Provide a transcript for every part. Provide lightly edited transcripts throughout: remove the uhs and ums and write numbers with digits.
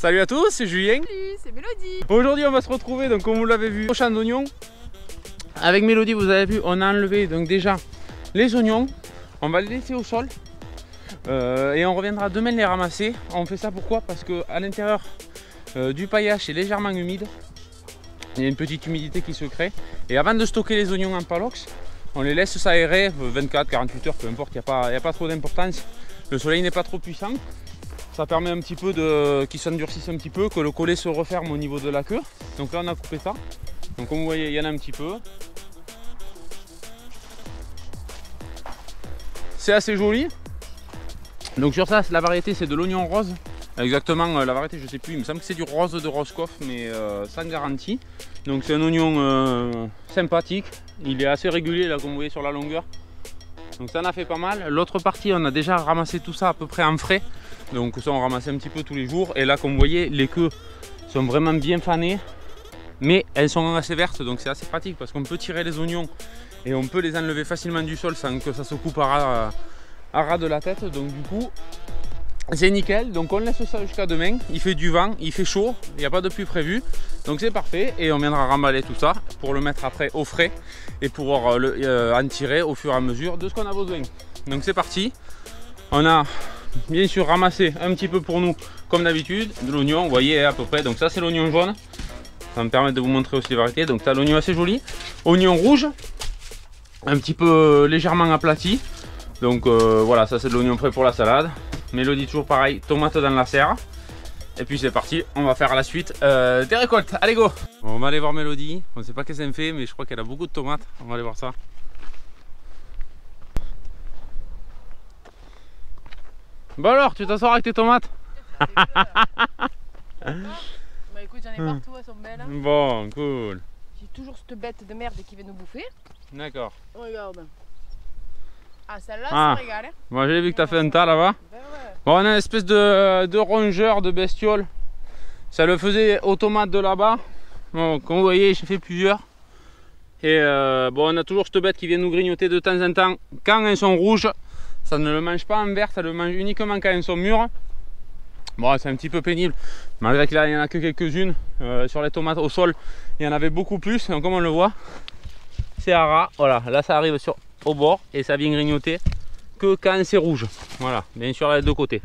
Salut à tous, c'est Julien. Salut, c'est Mélodie. Aujourd'hui on va se retrouver, donc comme vous l'avez vu, au champ d'oignons. Avec Mélodie, vous avez vu, on a enlevé donc déjà les oignons. On va les laisser au sol. Et on reviendra demain les ramasser. On fait ça pourquoi? Parce que à l'intérieur du paillage est légèrement humide. Il y a une petite humidité qui se crée. Et avant de stocker les oignons en palox, on les laisse s'aérer 24-48 heures, peu importe, il n'y a pas trop d'importance. Le soleil n'est pas trop puissant. Ça permet un petit peu qu'ils s'endurcissent un petit peu, que le collet se referme au niveau de la queue. Donc là on a coupé ça. Donc comme vous voyez, il y en a un petit peu. C'est assez joli. Donc sur ça, la variété c'est de l'oignon rose. Exactement, la variété je sais plus, il me semble que c'est du rose de Roscoff, mais sans garantie. Donc c'est un oignon sympathique. Il est assez régulier là, comme vous voyez sur la longueur. Donc ça en a fait pas mal. L'autre partie, on a déjà ramassé tout ça à peu près en frais. Donc ça on ramassait un petit peu tous les jours. Et là comme vous voyez, les queues sont vraiment bien fanées. Mais elles sont assez vertes, donc c'est assez pratique parce qu'on peut tirer les oignons et on peut les enlever facilement du sol sans que ça se coupe à ras de la tête. Donc du coup c'est nickel. Donc on laisse ça jusqu'à demain. Il fait du vent, il fait chaud, il n'y a pas de pluie prévue. Donc c'est parfait et on viendra remballer tout ça pour le mettre après au frais et pouvoir en tirer au fur et à mesure de ce qu'on a besoin. Donc c'est parti. On a bien sûr ramassé un petit peu pour nous comme d'habitude de l'oignon, vous voyez à peu près. Donc ça c'est l'oignon jaune. Ça me permet de vous montrer aussi les variétés. Donc tu as l'oignon assez joli. Oignon rouge, un petit peu légèrement aplati. Donc voilà, ça c'est de l'oignon frais pour la salade. Mélodie toujours pareil, tomate dans la serre. Et puis c'est parti, on va faire la suite des récoltes. Allez go! On va aller voir Mélodie. On ne sait pas qu'est-ce qu'elle fait, mais je crois qu'elle a beaucoup de tomates. On va aller voir ça. Bon alors, tu t'en sors avec tes tomates? Bah écoute, j'en ai partout, elles sont belles. Bon, cool. J'ai toujours cette bête de merde qui vient nous bouffer. D'accord. Regarde. Ah, celle-là, Ah. ça régale. Hein. Moi j'ai vu que tu as fait un tas là-bas. Ben ouais. Bon, on a une espèce de rongeur, de bestiole. Ça le faisait aux tomates de là-bas. Bon, comme vous voyez, j'ai fait plusieurs. Et bon, on a toujours cette bête qui vient nous grignoter de temps en temps. Quand elles sont rouges, ça ne le mange pas en vert, ça le mange uniquement quand elles sont mûres. Bon, c'est un petit peu pénible, malgré qu'il n'y en a que quelques-unes. Sur les tomates au sol, il y en avait beaucoup plus. Donc comme on le voit, c'est à ras. Voilà, là ça arrive au bord et ça vient grignoter que quand c'est rouge. Voilà, bien sûr les deux côtés.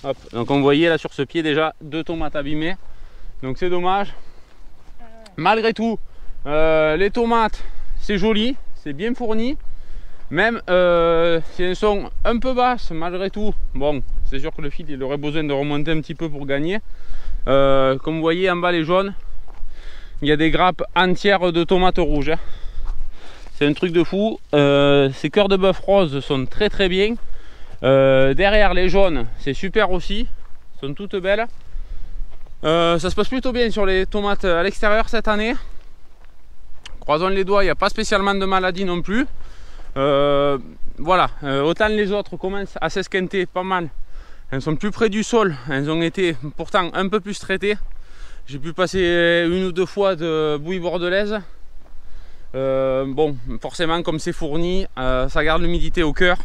Hop. Donc on voyait là sur ce pied déjà 2 tomates abîmées. Donc c'est dommage. Malgré tout, les tomates c'est joli, c'est bien fourni. Même si elles sont un peu basses, malgré tout, bon, c'est sûr que le fil il aurait besoin de remonter un petit peu pour gagner. Comme vous voyez en bas les jaunes, il y a des grappes entières de tomates rouges. Hein. C'est un truc de fou. Ces cœurs de bœuf roses sont très très bien. Derrière les jaunes, c'est super aussi. Elles sont toutes belles. Ça se passe plutôt bien sur les tomates à l'extérieur cette année. Croisons les doigts, il n'y a pas spécialement de maladie non plus. Voilà, autant les autres commencent à s'esquinter pas mal. Elles sont plus près du sol, elles ont été pourtant un peu plus traitées. J'ai pu passer 1 ou 2 fois de bouillie bordelaise. Bon, forcément comme c'est fourni, ça garde l'humidité au cœur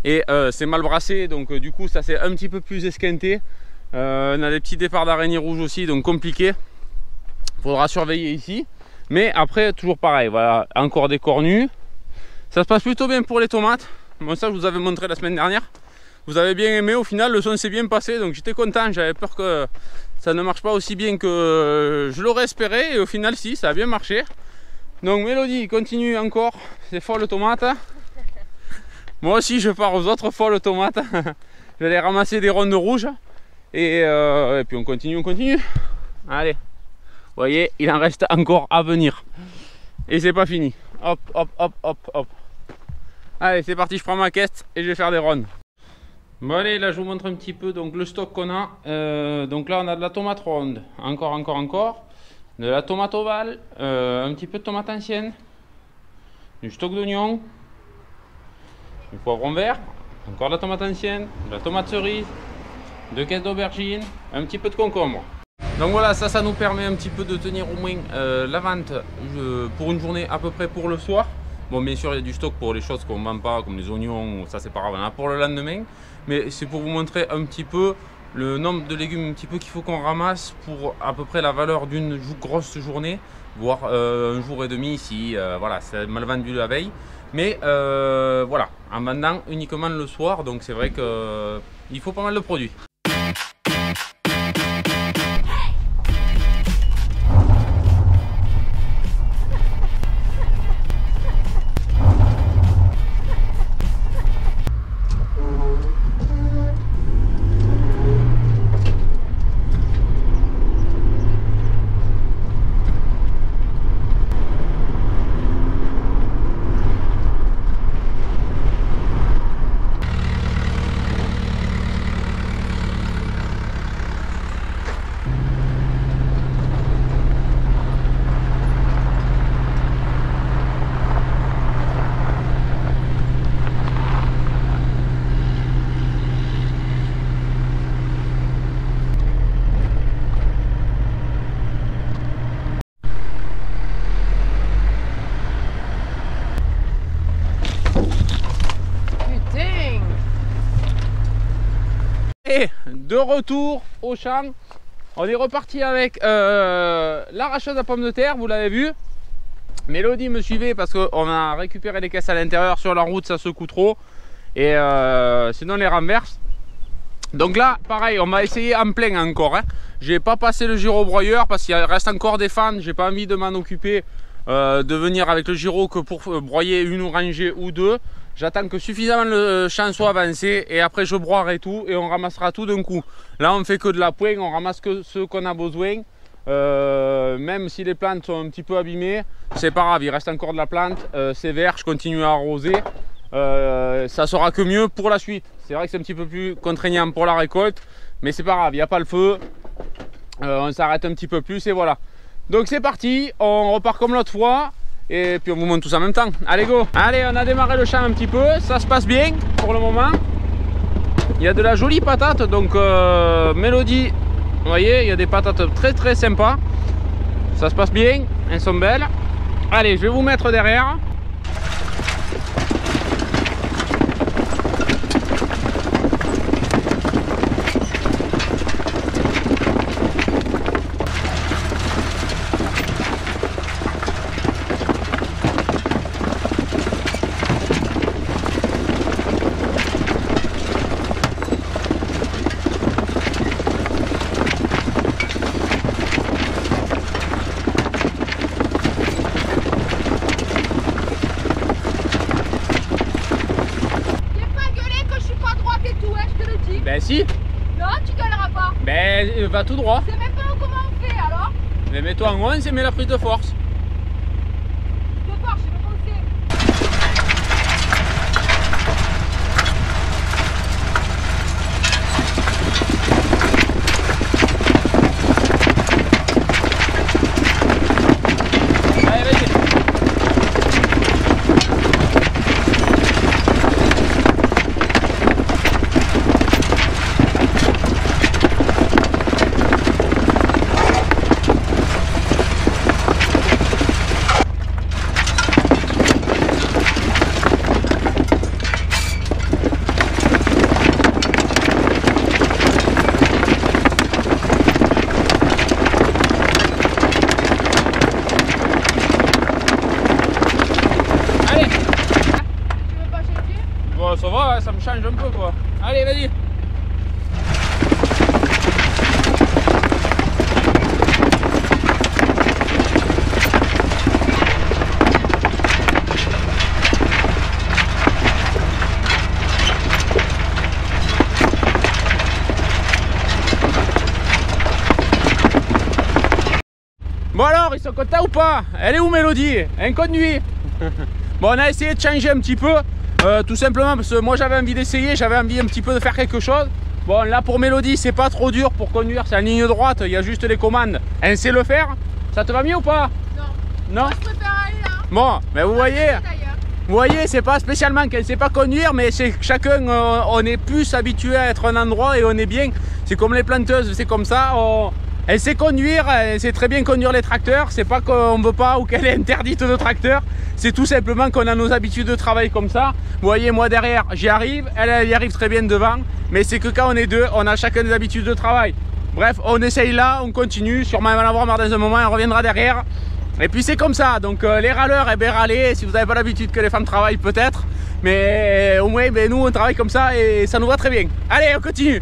et c'est mal brassé, donc du coup ça c'est un petit peu plus esquinté. On a des petits départs d'araignées rouges aussi, donc compliqué. Faudra surveiller ici, mais après toujours pareil, voilà, encore des cornus. Ça se passe plutôt bien pour les tomates. Bon, ça je vous avais montré la semaine dernière. Vous avez bien aimé, au final le son s'est bien passé, donc j'étais content. J'avais peur que ça ne marche pas aussi bien que je l'aurais espéré, et au final si, ça a bien marché. Donc Mélodie continue encore ses folles tomates. Moi aussi je pars aux autres folles tomates. Je vais aller ramasser des rondes rouges. Et puis on continue, Allez, vous voyez, il en reste encore à venir. Et c'est pas fini. Hop, hop, hop, hop, hop. Allez, c'est parti, je prends ma caisse et je vais faire des rondes. Bon allez, là je vous montre un petit peu donc le stock qu'on a. Donc là on a de la tomate ronde, encore. De la tomate ovale, un petit peu de tomate ancienne, du stock d'oignons, du poivron vert, encore de la tomate ancienne, de la tomate cerise, 2 caisses d'aubergines, un petit peu de concombre. Donc voilà, ça nous permet un petit peu de tenir au moins la vente pour une journée à peu près pour le soir. Bon, bien sûr il y a du stock pour les choses qu'on ne vend pas, comme les oignons, ça c'est pas grave, on en a pour le lendemain. Mais c'est pour vous montrer un petit peu le nombre de légumes un petit peu qu'il faut qu'on ramasse pour à peu près la valeur d'une grosse journée, voire un jour et demi si voilà, c'est mal vendu la veille. Mais voilà, en vendant uniquement le soir, donc c'est vrai qu'il faut pas mal de produits. Et de retour au champ, on est reparti avec l'arracheuse à pommes de terre, vous l'avez vu. Mélodie me suivait parce qu'on a récupéré les caisses à l'intérieur, sur la route ça secoue trop et sinon les renverse. Donc là pareil, on va essayer en plein encore, hein. J'ai pas passé le gyrobroyeur parce qu'il reste encore des fans, j'ai pas envie de m'en occuper, de venir avec le gyro que pour broyer une rangée ou deux. J'attends que suffisamment le champ soit avancé et après je broierai tout et on ramassera tout d'un coup. Là on fait que de la poigne, on ramasse que ce qu'on a besoin. Même si les plantes sont un petit peu abîmées, c'est pas grave, il reste encore de la plante, c'est vert, je continue à arroser. Ça sera que mieux pour la suite. C'est vrai que c'est un petit peu plus contraignant pour la récolte, mais c'est pas grave, il n'y a pas le feu. On s'arrête un petit peu plus et voilà. Donc c'est parti, on repart comme l'autre fois. Et puis on vous montre tout ça en même temps. Allez go! Allez, on a démarré le champ un petit peu, ça se passe bien pour le moment. Il y a de la jolie patate, donc Mélodie, vous voyez, il y a des patates très sympas. Ça se passe bien, elles sont belles. Allez, je vais vous mettre derrière. Ben si. Non, tu galeras pas. Ben va tout droit. C'est même pas comment on fait alors. Mais mets-toi en 11 et mets la prise de force. De force, je sais pas comment c'est. Allez, vas-y. Ça va, hein, ça me change un peu quoi. Allez, vas-y. Bon alors, ils sont contents ou pas? Elle est où Mélodie? Elle conduit. Bon, on a essayé de changer un petit peu. Tout simplement parce que moi j'avais envie d'essayer, j'avais envie un petit peu de faire quelque chose. Bon là pour Mélodie c'est pas trop dur pour conduire, c'est en ligne droite, il y a juste les commandes. Elle sait le faire. Ça te va mieux ou pas? Non. Non. Moi, je préfère aller là. Bon, mais vous voyez c'est pas spécialement qu'elle sait pas conduire, mais c'est chacun, on est plus habitué à être à un endroit et on est bien. C'est comme les planteuses, c'est comme ça. Elle sait conduire, elle sait très bien conduire les tracteurs. C'est pas qu'on veut pas ou qu'elle est interdite de tracteur. C'est tout simplement qu'on a nos habitudes de travail comme ça. Vous voyez, moi derrière, j'y arrive. Elle y arrive très bien devant. Mais c'est que quand on est deux, on a chacun des habitudes de travail. Bref, on essaye là, on continue. Sûrement, elle va en avoir marre dans un moment, elle reviendra derrière. Et puis c'est comme ça. Donc les râleurs, eh bien râlez. Si vous n'avez pas l'habitude que les femmes travaillent, peut-être. Mais au moins, ben, nous, on travaille comme ça et ça nous va très bien. Allez, on continue.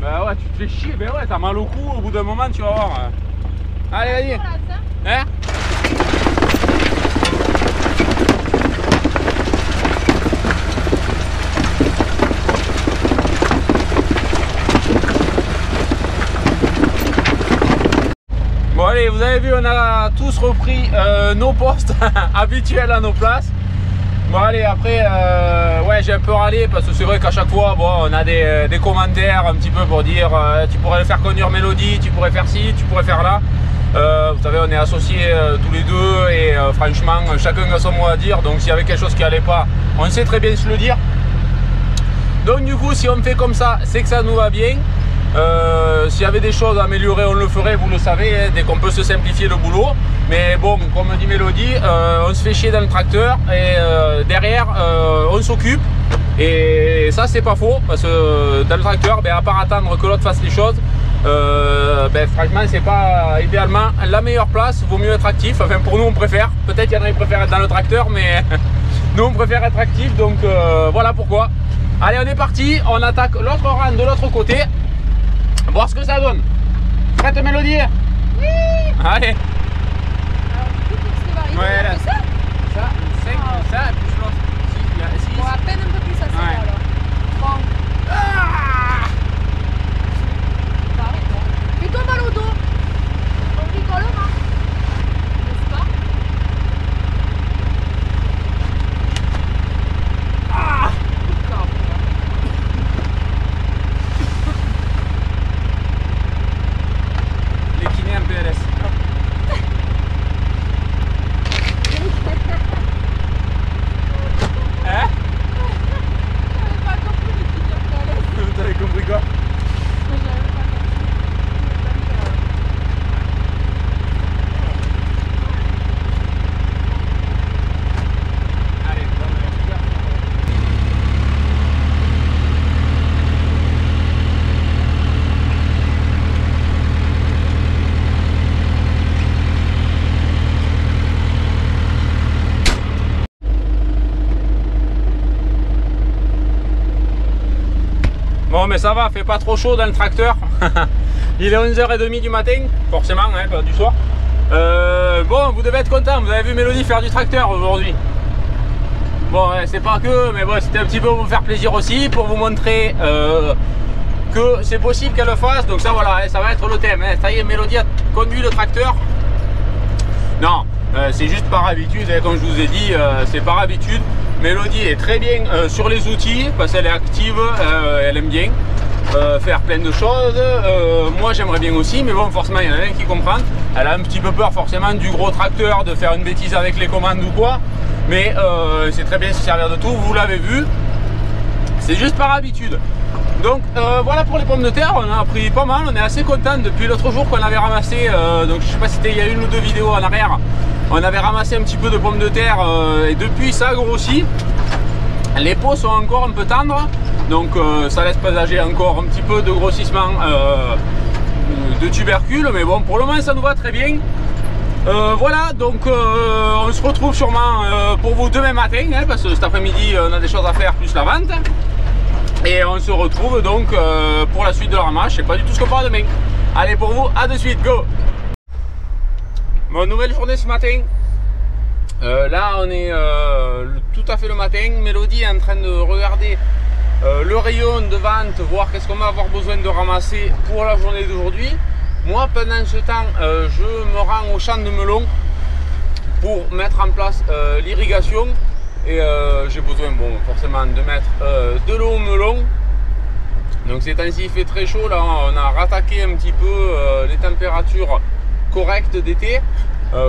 Bah ouais, tu te fais chier, ben ouais, t'as mal au cou, au bout d'un moment, tu vas voir. Allez, vas-y. Hein? Bon allez, vous avez vu, on a tous repris nos postes habituels à nos places. Bon allez, après, ouais, j'ai un peu râlé parce que c'est vrai qu'à chaque fois, bon, on a des commentaires un petit peu pour dire tu pourrais le faire conduire Mélodie, tu pourrais faire ci, tu pourrais faire là. Vous savez, on est associés tous les deux et franchement, chacun a son mot à dire. Donc s'il y avait quelque chose qui allait pas, on sait très bien se le dire. Donc du coup, si on fait comme ça, c'est que ça nous va bien. S'il y avait des choses à améliorer, on le ferait, vous le savez, hein, dès qu'on peut se simplifier le boulot. Mais bon, comme dit Mélodie, on se fait chier dans le tracteur et derrière, on s'occupe. Et ça, c'est pas faux, parce que dans le tracteur, ben, à part attendre que l'autre fasse les choses, ben, franchement, c'est pas idéalement la meilleure place. Vaut mieux être actif. Enfin, pour nous, on préfère. Peut-être qu'il y en a qui préfèrent être dans le tracteur, mais nous, on préfère être actif. Donc voilà pourquoi. Allez, on est parti. On attaque l'autre rang de l'autre côté. Voir ce que ça donne. Prête, Mélodie? Oui. Allez. Alors du coup, qu'est-ce qui va arriver? Ouais, là. Ça, Ça, 5, ça, et plus l'autre. 6. bon, à peine un peu plus à ça, Ouais. alors. Bon. Ah, Bah, arrête, hein. Fais-toi mal au dos. On rigole, hein. N'est-ce pas? ah. D'accord. Les kinés en PLS. Hein? J'avais pas compris le petit diable. T'avais compris quoi? J'avais pas compris. Allez, bon, mais ça va, fait pas trop chaud dans le tracteur. Il est 11h30 du matin, forcément, hein, pas du soir. Bon, vous devez être content, vous avez vu Mélodie faire du tracteur aujourd'hui. Bon, c'est pas que, mais bon, c'était un petit peu pour vous faire plaisir aussi, pour vous montrer que c'est possible qu'elle le fasse. Donc ça, voilà, ça va être le thème. Hein. Ça y est, Mélodie a conduit le tracteur. Non, c'est juste par habitude, hein, comme je vous ai dit, c'est par habitude. Mélodie est très bien sur les outils parce qu'elle est active, elle aime bien faire plein de choses. Moi j'aimerais bien aussi, mais bon, forcément il y en a un qui comprend. Elle a un petit peu peur forcément du gros tracteur, de faire une bêtise avec les commandes ou quoi, mais c'est très bien se servir de tout, vous l'avez vu, c'est juste par habitude. Donc voilà pour les pommes de terre, on a pris pas mal, on est assez content depuis l'autre jour qu'on avait ramassé, donc je sais pas si c'était il y a une ou deux vidéos en arrière, on avait ramassé un petit peu de pommes de terre et depuis ça a grossi. Les pots sont encore un peu tendres, donc ça laisse présager encore un petit peu de grossissement de tubercules, mais bon, pour le moment ça nous va très bien. Voilà, donc on se retrouve sûrement pour vous demain matin, hein, parce que cet après-midi on a des choses à faire plus la vente. Et on se retrouve donc pour la suite de la ramasse. Je sais pas du tout ce qu'on fera demain. Allez, pour vous, à de suite, go! Bon, nouvelle journée ce matin. Là on est tout à fait le matin. Mélodie est en train de regarder le rayon de vente, voir qu'est-ce qu'on va avoir besoin de ramasser pour la journée d'aujourd'hui. Moi pendant ce temps je me rends au champ de melon pour mettre en place l'irrigation. Et j'ai besoin, bon, forcément de mettre de l'eau au melon. Donc ces temps-ci il fait très chaud, là on a rattaqué un petit peu les températures correctes d'été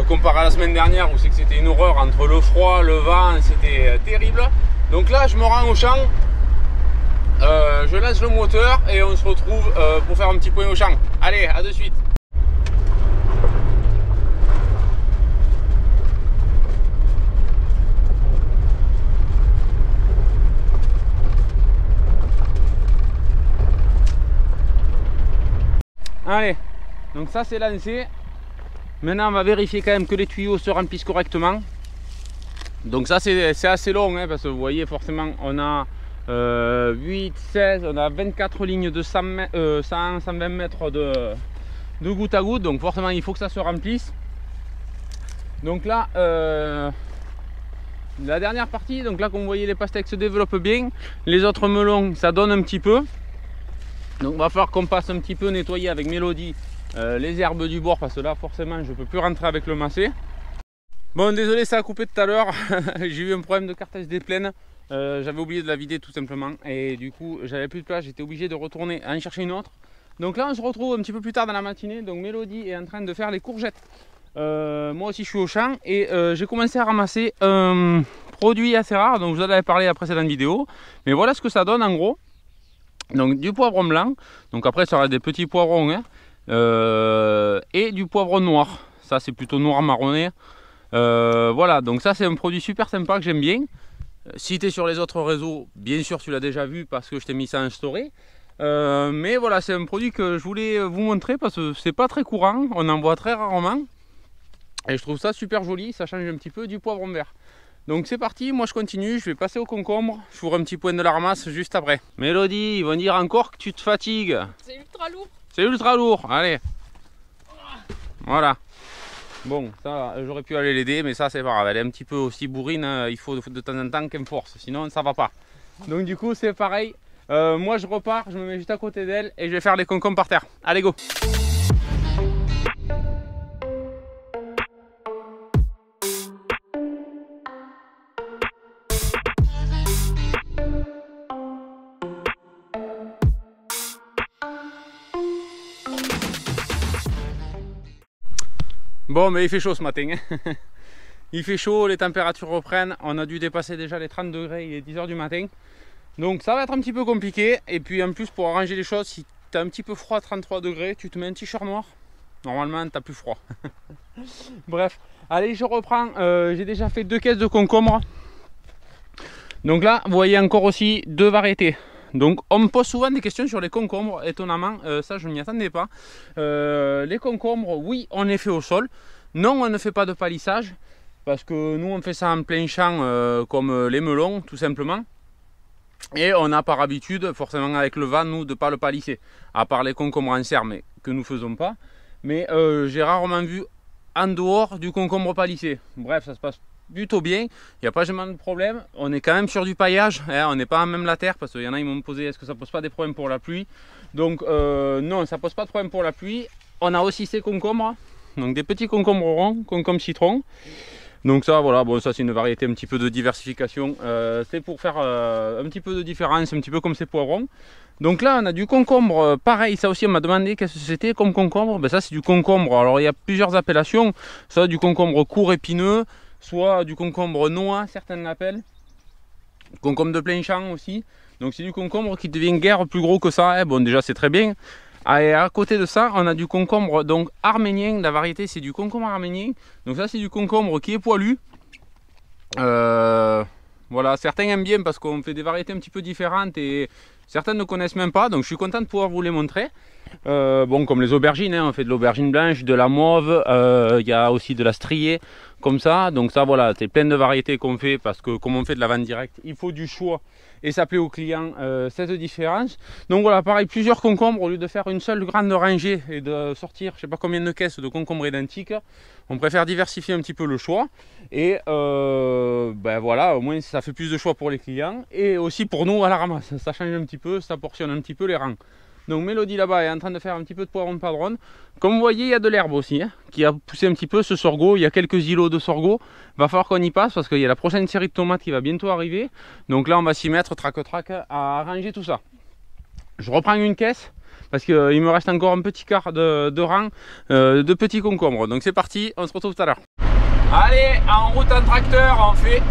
comparé à la semaine dernière où c'est que c'était une horreur entre le froid, le vent, c'était terrible. Donc là je me rends au champ, je lance le moteur et on se retrouve pour faire un petit point au champ. Allez, à de suite. Allez, donc ça c'est lancé. Maintenant on va vérifier quand même que les tuyaux se remplissent correctement. Donc ça c'est assez long hein, parce que vous voyez forcément on a 8, 16, on a 24 lignes de 120 mètres de goutte à goutte. Donc forcément il faut que ça se remplisse. Donc là la dernière partie, donc là comme vous voyez les pastèques se développent bien. Les autres melons ça donne un petit peu. Donc il va falloir qu'on passe un petit peu nettoyer avec Mélodie les herbes du bord parce que là forcément je ne peux plus rentrer avec le macé. Bon désolé ça a coupé tout à l'heure, j'ai eu un problème de carte SD pleine, j'avais oublié de la vider tout simplement et du coup j'avais plus de place, j'étais obligé de retourner en chercher une autre. Donc là on se retrouve un petit peu plus tard dans la matinée, donc Mélodie est en train de faire les courgettes. Moi aussi je suis au champ et j'ai commencé à ramasser un produit assez rare, donc je vous en avais parlé à la précédente vidéo, mais voilà ce que ça donne en gros. Donc du poivron blanc, donc après ça aura des petits poivrons hein, et du poivron noir, ça c'est plutôt noir marronné. Voilà, donc ça c'est un produit super sympa que j'aime bien. Si tu es sur les autres réseaux, bien sûr tu l'as déjà vu parce que je t'ai mis ça en story. Mais voilà, c'est un produit que je voulais vous montrer parce que c'est pas très courant, on en voit très rarement. Et je trouve ça super joli, ça change un petit peu du poivron vert. Donc c'est parti, moi je continue, je vais passer au concombre, je ferai un petit point de la ramasse juste après. Mélodie, ils vont dire encore que tu te fatigues. C'est ultra lourd. C'est ultra lourd, allez. Voilà. Bon, ça j'aurais pu aller l'aider, mais ça c'est pas grave, elle est un petit peu aussi bourrine, il faut de temps en temps qu'elle me force, sinon ça va pas. Donc du coup c'est pareil, moi je repars, je me mets juste à côté d'elle et je vais faire les concombres par terre. Allez go. Bon mais il fait chaud ce matin, hein. Il fait chaud, les températures reprennent, on a dû dépasser déjà les 30 degrés, il est 10 h du matin. Donc ça va être un petit peu compliqué, et puis en plus pour arranger les choses, si tu as un petit peu froid à 33 degrés, tu te mets un t-shirt noir, normalement tu n'as plus froid. Bref, allez je reprends, j'ai déjà fait 2 caisses de concombres. Donc là vous voyez encore aussi 2 variétés. Donc on me pose souvent des questions sur les concombres, étonnamment, ça je ne m'y attendais pas. Les concombres, oui on les fait au sol, non on ne fait pas de palissage, parce que nous on fait ça en plein champ comme les melons tout simplement. Et on a par habitude, forcément avec le vent, nous de ne pas le palisser, à part les concombres en serre, mais que nous ne faisons pas. Mais j'ai rarement vu en dehors du concombre palissé. Bref, ça se passe plutôt bien, il n'y a pas jamais de problème. On est quand même sur du paillage, hein, on n'est pas en même la terre, parce qu'il y en a ils m'ont posé est-ce que ça pose pas des problèmes pour la pluie. Donc non, ça pose pas de problème pour la pluie. On a aussi ces concombres, donc des petits concombres ronds, concombre citron. Donc ça voilà, bon ça c'est une variété un petit peu de diversification, c'est pour faire un petit peu de différence, un petit peu comme ces poivrons. Donc là on a du concombre, pareil, ça aussi on m'a demandé qu'est-ce que c'était comme concombre. Ben, ça c'est du concombre, alors il y a plusieurs appellations, soit du concombre court épineux, soit du concombre noix, certains l'appellent, concombre de plein champ aussi. Donc c'est du concombre qui devient guère plus gros que ça, hein. Bon déjà c'est très bien. Et à côté de ça on a du concombre donc arménien, la variété c'est du concombre arménien. Donc ça c'est du concombre qui est poilu. Voilà, certains aiment bien parce qu'on fait des variétés un petit peu différentes et certaines ne connaissent même pas, donc je suis content de pouvoir vous les montrer. Bon, comme les aubergines, hein, on fait de l'aubergine blanche, de la mauve, il y a aussi de la striée, comme ça. Donc ça voilà, c'est plein de variétés qu'on fait parce que comme on fait de la vente directe, il faut du choix et ça plaît aux clients cette différence. Donc voilà, pareil, plusieurs concombres au lieu de faire une seule grande rangée et de sortir je sais pas combien de caisses de concombres identiques. On préfère diversifier un petit peu le choix et ben voilà, au moins ça fait plus de choix pour les clients et aussi pour nous à la ramasse, ça change un petit peu, ça portionne un petit peu les rangs. Donc Mélodie là-bas est en train de faire un petit peu de poivron de padron. Comme vous voyez, il y a de l'herbe aussi, hein, qui a poussé un petit peu ce sorgho. Il y a quelques îlots de sorgho. Il va falloir qu'on y passe parce qu'il y a la prochaine série de tomates qui va bientôt arriver. Donc là, on va s'y mettre, trac-trac, à arranger tout ça. Je reprends une caisse parce qu'il me reste encore un petit quart de rang de petits concombres. Donc c'est parti, on se retrouve tout à l'heure. Allez, en route en tracteur, on fait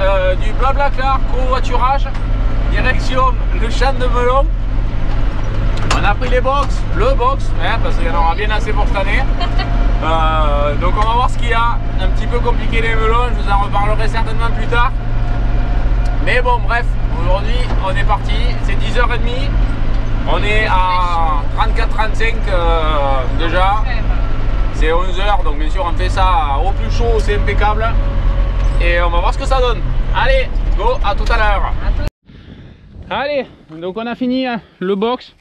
du Blablacar, covoiturage, direction le champ de melon. On a pris les box, le box, hein, parce qu'il y en aura bien assez pour cette année. Donc on va voir ce qu'il y a. Un petit peu compliqué les melons, je vous en reparlerai certainement plus tard. Mais bon bref, aujourd'hui on est parti, c'est 10 h 30. On est à 34-35 déjà. C'est 11 h, donc bien sûr on fait ça au plus chaud, c'est impeccable. Et on va voir ce que ça donne. Allez, go, à tout à l'heure. Allez, donc on a fini le box.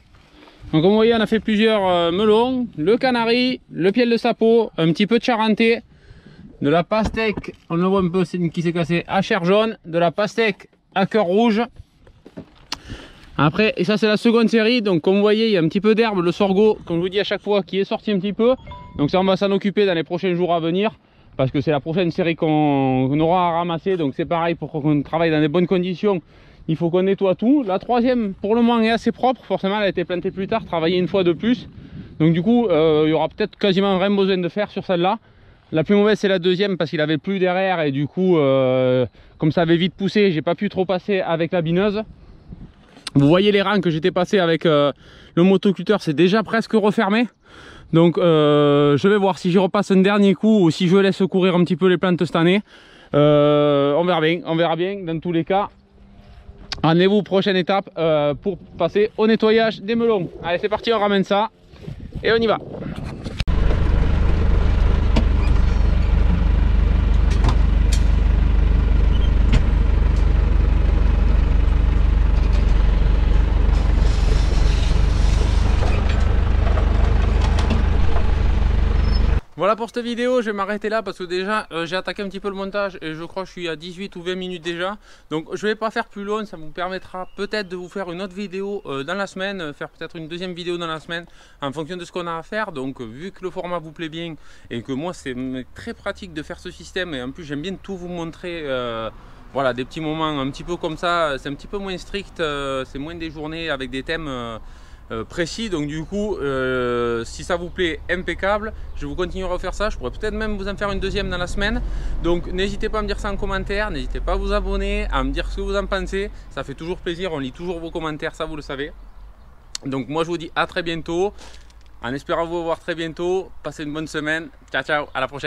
Donc comme vous voyez, on a fait plusieurs melons, le canari, le piel de sapo, un petit peu de charentais, de la pastèque, on le voit un peu qui s'est cassé, à chair jaune, de la pastèque à cœur rouge. Après, et ça c'est la seconde série, donc comme vous voyez, il y a un petit peu d'herbe, le sorgho, comme je vous dis à chaque fois, qui est sorti un petit peu. Donc ça, on va s'en occuper dans les prochains jours à venir, parce que c'est la prochaine série qu'on aura à ramasser. Donc c'est pareil, pour qu'on travaille dans des bonnes conditions, il faut qu'on nettoie tout. La troisième, pour le moment, est assez propre. Forcément, elle a été plantée plus tard, travaillée une fois de plus. Donc du coup, il y aura peut-être quasiment rien besoin de faire sur celle-là. La plus mauvaise, c'est la deuxième, parce qu'il avait plus derrière. Et du coup, comme ça avait vite poussé, j'ai pas pu trop passer avec la bineuse. Vous voyez les rangs que j'étais passé avec le motoculteur, c'est déjà presque refermé. Donc je vais voir si j'y repasse un dernier coup ou si je laisse courir un petit peu les plantes cette année. On verra bien dans tous les cas. Rendez-vous prochaine étape pour passer au nettoyage des melons. Allez, c'est parti, on ramène ça et on y va. Voilà pour cette vidéo, je vais m'arrêter là parce que déjà j'ai attaqué un petit peu le montage et je crois que je suis à 18 ou 20 minutes déjà. Donc je vais pas faire plus long, ça vous permettra peut-être de vous faire une autre vidéo dans la semaine, faire peut-être une deuxième vidéo dans la semaine en fonction de ce qu'on a à faire. Donc vu que le format vous plaît bien et que moi c'est très pratique de faire ce système et en plus j'aime bien tout vous montrer, voilà, des petits moments un petit peu comme ça, c'est un petit peu moins strict, c'est moins des journées avec des thèmes précis. Donc du coup si ça vous plaît, impeccable, je vous continuerai à faire ça. Je pourrais peut-être même vous en faire une deuxième dans la semaine. Donc n'hésitez pas à me dire ça en commentaire, n'hésitez pas à vous abonner, à me dire ce que vous en pensez, ça fait toujours plaisir, on lit toujours vos commentaires, ça vous le savez. Donc moi je vous dis à très bientôt, en espérant vous revoir très bientôt. Passez une bonne semaine, ciao ciao, à la prochaine.